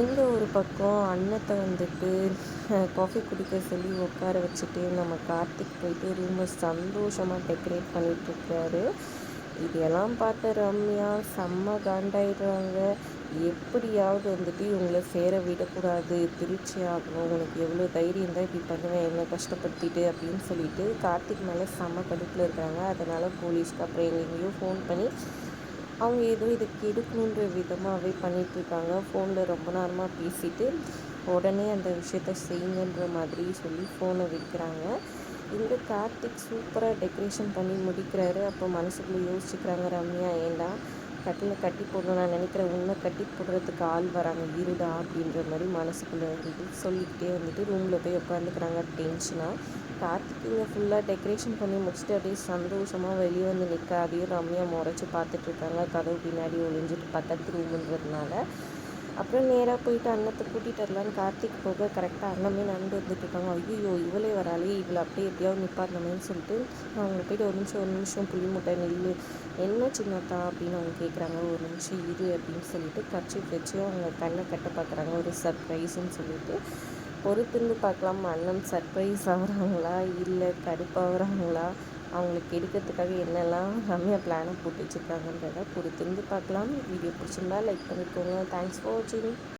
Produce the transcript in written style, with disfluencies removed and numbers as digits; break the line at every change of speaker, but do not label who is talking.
இங்கே ஒரு பக்கம் அன்னத்தை வந்துட்டு காஃபி குடிக்க சொல்லி உட்கார வச்சுட்டு நம்ம கார்த்திக் போயிட்டு ரூமை சந்தோஷமாக டெக்கரேட் பண்ணிகிட்ருக்காரு. இதெல்லாம் பார்த்த ரம்யா செம்ம காண்டாயிடுறாங்க. எப்படியாவது வந்துட்டு இவங்கள சேர விடக்கூடாது, பிரிச்சு ஆகணும், உனக்கு எவ்வளோ தைரியம் தான் இப்படி பண்ணுவேன் என்னை கஷ்டப்படுத்திட்டு அப்படின்னு சொல்லிட்டு கார்த்திக் மேலே செம்ம கடுப்பில் இருக்காங்க. அதனால் போலீஸ்க்கு அப்புறம் எங்கெங்கேயோ ஃபோன் பண்ணி அவங்க ஏதோ இதுக்கு எடுக்கணுன்ற விதமாகவே பண்ணிகிட்ருக்காங்க. ஃபோனில் ரொம்ப நேரமாக பேசிவிட்டு உடனே அந்த விஷயத்த செய்யுங்கன்ற மாதிரி சொல்லி ஃபோனை வைக்கிறாங்க. இங்கே கார்த்திக் சூப்பராக டெக்கரேஷன் பண்ணி முடிக்கிறாரு. அப்போ மனசுக்குள்ளே யோசிச்சுக்கிறாங்க ரம்யா, ஏண்டா கட்டில் கட்டி போடணும், நான் நினைக்கிறேன் உன்னை கட்டி போடுறதுக்கு ஆள் வராங்க இருடா அப்படின்ற மாதிரி மனசுக்குள்ளே வந்துட்டு சொல்லிக்கிட்டே வந்துட்டு ரூமில் போய் உட்காந்துக்கிறாங்க டென்ஷனாக. கார்த்திக் இங்கே ஃபுல்லாக டெக்கரேஷன் பண்ணி முடிச்சுட்டு அப்படியே சந்தோஷமாக வெளியே வந்து நிற்க அதையும் ரம்யா முறைச்சி பார்த்துட்ருக்காங்க. கதவு பின்னாடி ஒளிஞ்சிட்டு பக்கத்து ரூமுன்றதுனால. அப்புறம் நேராக போயிட்டு அண்ணத்தை கூட்டிகிட்டு வரலான்னு கார்த்திக் போக கரெக்டாக அண்ணமே நடந்து வந்துட்டுருக்காங்க. ஐயோ இவளே வராளே, இவளை அப்படியே எப்படியாவது நிப்பாட்டணுமேனு சொல்லிட்டு அவங்க போய்ட்டு ஒரு நிமிஷம் புளி முட்டை நில்லு, என்ன சின்னத்தா அப்படின்னு அவங்க கேட்குறாங்க. ஒரு நிமிஷம் இரு அப்படின்னு சொல்லிட்டு கர்ச்சீஃப் வச்சு அவங்க கண்ணை கட்ட பார்க்குறாங்க. ஒரு சர்ப்ரைஸ்ன்னு சொல்லிட்டு பொறுத்திருந்து பார்க்கலாம். அண்ணன் சர்ப்ரைஸ் ஆகுறாங்களா இல்லை கடுப்பாகிறாங்களா, அவங்களுக்கு எடுக்கிறதுக்காக என்னெல்லாம் ரம்யா பிளானை போட்டு வச்சுருக்காங்கன்றத பொறுத்திருந்து பார்க்கலாம். வீடியோ பிடிச்சிருந்தா லைக் பண்ணிக்கோங்க. தேங்க்ஸ் ஃபார் வாட்சிங்.